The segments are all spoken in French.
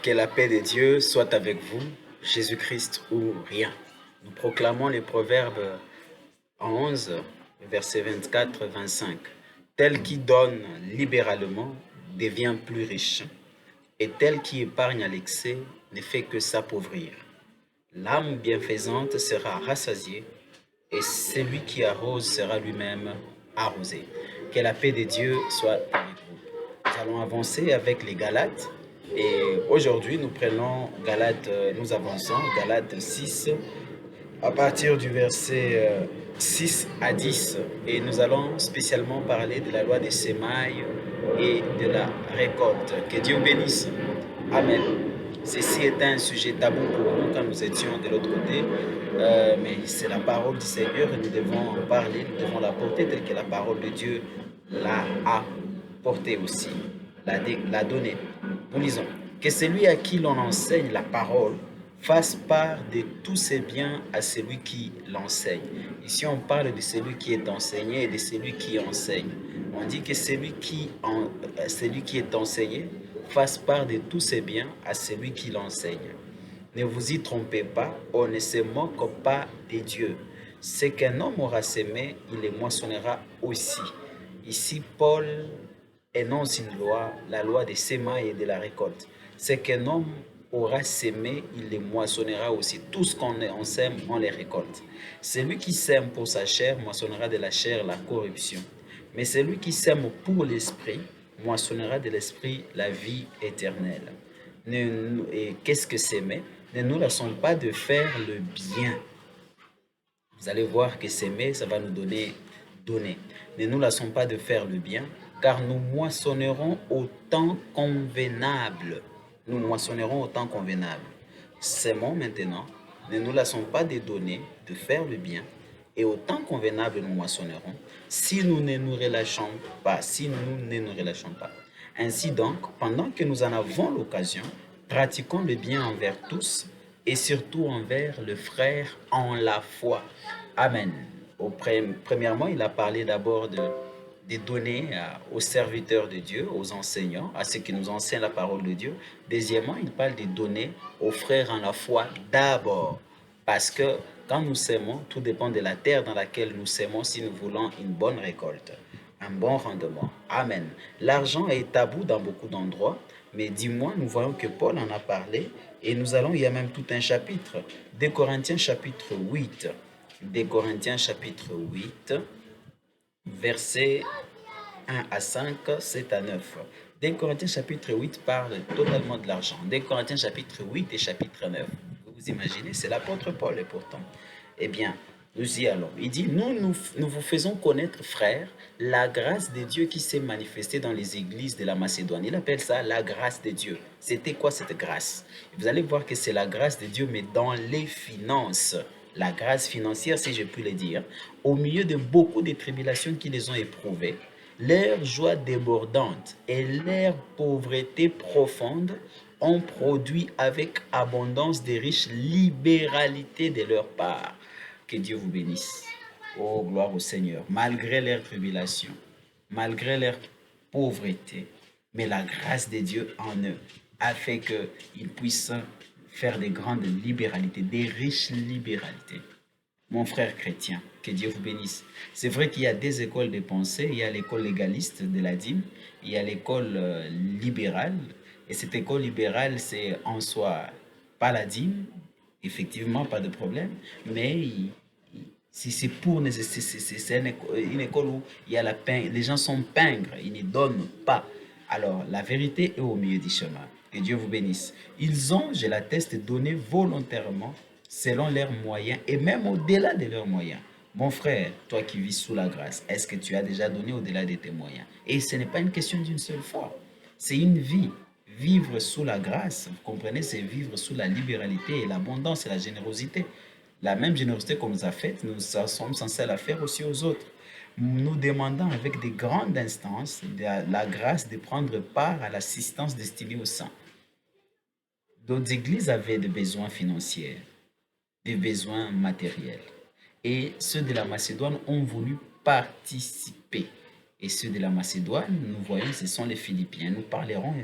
Que la paix de Dieu soit avec vous, Jésus-Christ ou rien. Nous proclamons les Proverbes 11, versets 24-25. Tel qui donne libéralement devient plus riche, et tel qui épargne à l'excès ne fait que s'appauvrir. L'âme bienfaisante sera rassasiée, et celui qui arrose sera lui-même arrosé. Que la paix de Dieu soit avec vous. Nous allons avancer avec les Galates. Et aujourd'hui, nous prenons Galates, nous avançons, Galates 6, à partir du verset 6 à 10. Et nous allons spécialement parler de la loi des semailles et de la récolte. Que Dieu bénisse. Amen. Ceci était un sujet tabou pour nous quand nous étions de l'autre côté, mais c'est la parole du Seigneur et nous devons en parler, nous devons la porter telle que la parole de Dieu l'a portée aussi, l'a donnée. Nous lisons que celui à qui l'on enseigne la parole fasse part de tous ses biens à celui qui l'enseigne. Ici, on parle de celui qui est enseigné et de celui qui enseigne. On dit que celui qui est enseigné fasse part de tous ses biens à celui qui l'enseigne. Ne vous y trompez pas, on ne se moque pas de Dieu. Ce qu'un homme aura semé, il le moissonnera aussi. Ici, Paul énonce une loi, la loi des semailles et de la récolte. Ce qu'un homme aura semé, il le moissonnera aussi. Tout ce qu'on sème, on les récolte. Celui qui sème pour sa chair moissonnera de la chair la corruption. Mais celui qui sème pour l'esprit moissonnera de l'esprit la vie éternelle. Et qu'est-ce que s'aimer? Ne nous laissons pas de faire le bien. Vous allez voir que s'aimer, ça va nous donner. Ne nous laissons pas de faire le bien, car nous moissonnerons au temps convenable. Nous moissonnerons au temps convenable. S'aimons maintenant, ne nous laissons pas de donner, de faire le bien, et au temps convenable nous moissonnerons, si nous ne nous relâchons pas, Ainsi donc, pendant que nous en avons l'occasion, pratiquons le bien envers tous, et surtout envers le frère en la foi. Amen. Premièrement, il a parlé d'abord de donner aux serviteurs de Dieu, aux enseignants, à ceux qui nous enseignent la parole de Dieu. Deuxièmement, il parle de donner aux frères en la foi d'abord. Parce que quand nous sèmons, tout dépend de la terre dans laquelle nous sèmons si nous voulons une bonne récolte, un bon rendement. Amen. L'argent est tabou dans beaucoup d'endroits, mais dis-moi, nous voyons que Paul en a parlé et il y a même tout un chapitre. 2 Corinthiens chapitre 8. 2 Corinthiens chapitre 8, versets 1 à 5, 7 à 9. 2 Corinthiens chapitre 8 parle totalement de l'argent. 2 Corinthiens chapitre 8 et chapitre 9. Vous imaginez, c'est l'apôtre Paul et pourtant. Eh bien, nous y allons. Il dit, nous vous faisons connaître, frères, la grâce de Dieu qui s'est manifestée dans les églises de la Macédoine. Il appelle ça la grâce de Dieu. C'était quoi cette grâce? Vous allez voir que c'est la grâce de Dieu, mais dans les finances. La grâce financière, si je puis le dire, au milieu de beaucoup de tribulations qui les ont éprouvées, leur joie débordante et leur pauvreté profonde ont produit avec abondance de riches libéralités de leur part. Que Dieu vous bénisse. Oh, gloire au Seigneur. Malgré leurs tribulations, malgré leur pauvreté, mais la grâce de Dieu en eux a fait qu'ils puissent faire des grandes libéralités, des riches libéralités. Mon frère chrétien, que Dieu vous bénisse. C'est vrai qu'il y a des écoles de pensée. Il y a l'école légaliste de la dîme, il y a l'école libérale. Et cette école libérale, c'est en soi pas la dîme, effectivement, pas de problème, mais c'est une école où il y a les gens sont pingres, ils ne donnent pas. Alors, la vérité est au milieu du chemin. Que Dieu vous bénisse. Ils ont, je l'atteste, donné volontairement, selon leurs moyens et même au-delà de leurs moyens. Mon frère, toi qui vis sous la grâce, est-ce que tu as déjà donné au-delà de tes moyens? Et ce n'est pas une question d'une seule fois. C'est une vie. Vivre sous la grâce, vous comprenez, c'est vivre sous la libéralité et l'abondance et la générosité. La même générosité qu'on nous a faite, nous sommes censés la faire aussi aux autres. Nous demandons avec des grandes instances la grâce de prendre part à l'assistance destinée aux saints. D'autres églises avaient des besoins financiers, des besoins matériels. Et ceux de la Macédoine ont voulu participer. Et ceux de la Macédoine, nous voyons, ce sont les Philippiens. Nous parlerons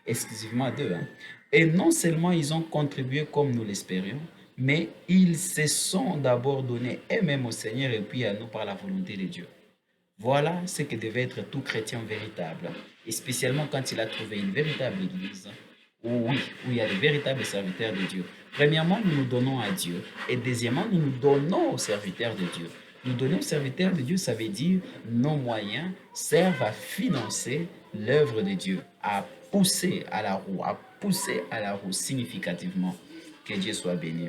exclusivement d'eux, hein. Et non seulement ils ont contribué comme nous l'espérions, mais ils se sont d'abord donnés eux-mêmes au Seigneur et puis à nous par la volonté de Dieu. Voilà ce que devait être tout chrétien véritable, et spécialement quand il a trouvé une véritable église, oui, où il y a de véritables serviteurs de Dieu. Premièrement, nous nous donnons à Dieu, et deuxièmement, nous nous donnons aux serviteurs de Dieu. Nous donner aux serviteurs de Dieu, ça veut dire nos moyens servent à financer l'œuvre de Dieu, à pousser à la roue significativement. Que Dieu soit béni.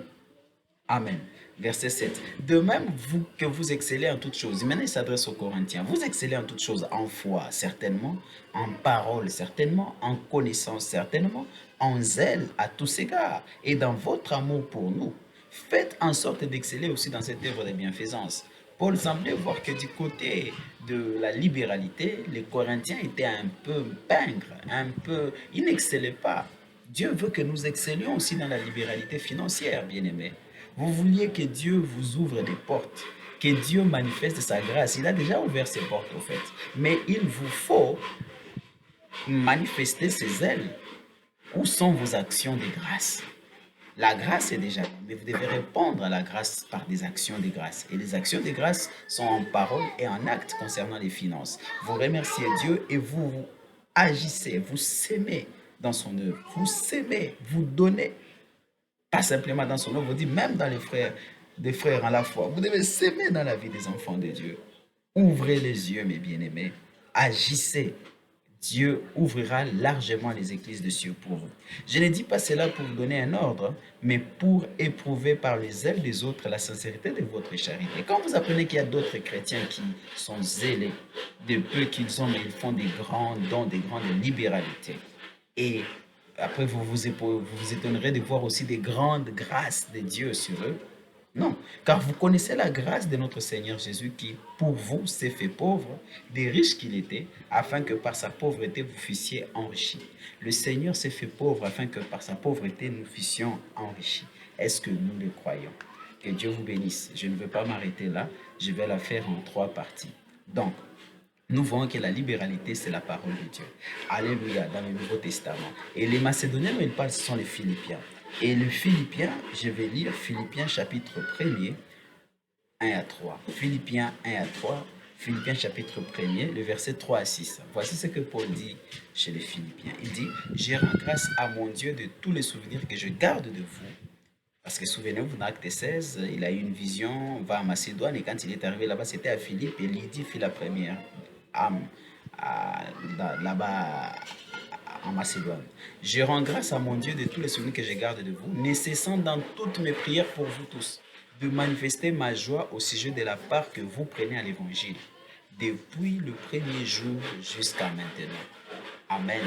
Amen. Verset 7. De même, vous que vous excellez en toutes choses. Maintenant, il s'adresse aux Corinthiens. Vous excellez en toutes choses, en foi, certainement, en parole, certainement, en connaissance, certainement, en zèle à tous égards, et dans votre amour pour nous. Faites en sorte d'exceller aussi dans cette œuvre de bienfaisance. Paul semblait voir que du côté de la libéralité, les Corinthiens étaient un peu pingres, un peu... Ils n'excellaient pas. Dieu veut que nous excellions aussi dans la libéralité financière, bien-aimés. Vous vouliez que Dieu vous ouvre des portes, que Dieu manifeste sa grâce. Il a déjà ouvert ses portes, au fait. Mais il vous faut manifester ses ailes. Où sont vos actions de grâce? La grâce est déjà là, mais vous devez répondre à la grâce par des actions de grâce. Et les actions de grâce sont en parole et en acte concernant les finances. Vous remerciez Dieu et vous agissez, vous s'aimez dans son œuvre. Vous s'aimez, vous donnez. Pas simplement dans son œuvre, vous dit même dans les frères, des frères en la foi. Vous devez s'aimer dans la vie des enfants de Dieu. Ouvrez les yeux, mes bien-aimés. Agissez. Dieu ouvrira largement les églises de cieux pour vous. Je ne dis pas cela pour vous donner un ordre, mais pour éprouver par les ailes des autres la sincérité de votre charité. Quand vous apprenez qu'il y a d'autres chrétiens qui sont zélés de peu qu'ils ont, mais ils font des grands dons, des grandes libéralités. Et après, vous étonnerez de voir aussi des grandes grâces de Dieu sur eux. Non, car vous connaissez la grâce de notre Seigneur Jésus qui, pour vous, s'est fait pauvre, des riches qu'il était, afin que par sa pauvreté vous fussiez enrichis. Le Seigneur s'est fait pauvre afin que par sa pauvreté nous fussions enrichis. Est-ce que nous le croyons? Que Dieu vous bénisse. Je ne veux pas m'arrêter là, je vais la faire en 3 parties. Donc, nous voyons que la libéralité, c'est la parole de Dieu. Alléluia, dans le Nouveau Testament. Et les Macédoniens dont il parle, ce sont les Philippiens. Et le Philippiens, je vais lire Philippiens chapitre 1er, 1 à 3. Philippiens 1 à 3, Philippiens chapitre 1er, le verset 3 à 6. Voici ce que Paul dit chez les Philippiens. Il dit, je rends grâce à mon Dieu de tous les souvenirs que je garde de vous. Parce que souvenez-vous, dans Acte 16, il a eu une vision, va à Macédoine, et quand il est arrivé là-bas, c'était à Philippe, et Lydie fit la première âme là-bas en Macédoine. Je rends grâce à mon Dieu de tous les souvenirs que je garde de vous, ne cessant dans toutes mes prières pour vous tous, de manifester ma joie au sujet de la part que vous prenez à l'Évangile, depuis le premier jour jusqu'à maintenant. Amen.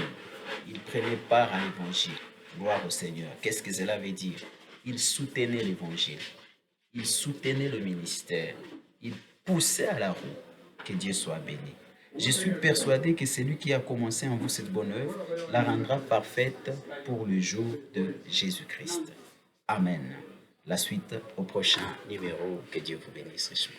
Il prenait part à l'Évangile. Gloire au Seigneur. Qu'est-ce que cela veut dire? Il soutenait l'Évangile. Il soutenait le ministère. Il poussait à la roue. Que Dieu soit béni. Je suis persuadé que celui qui a commencé en vous cette bonne œuvre la rendra parfaite pour le jour de Jésus-Christ. Amen. La suite au prochain numéro. Que Dieu vous bénisse richement.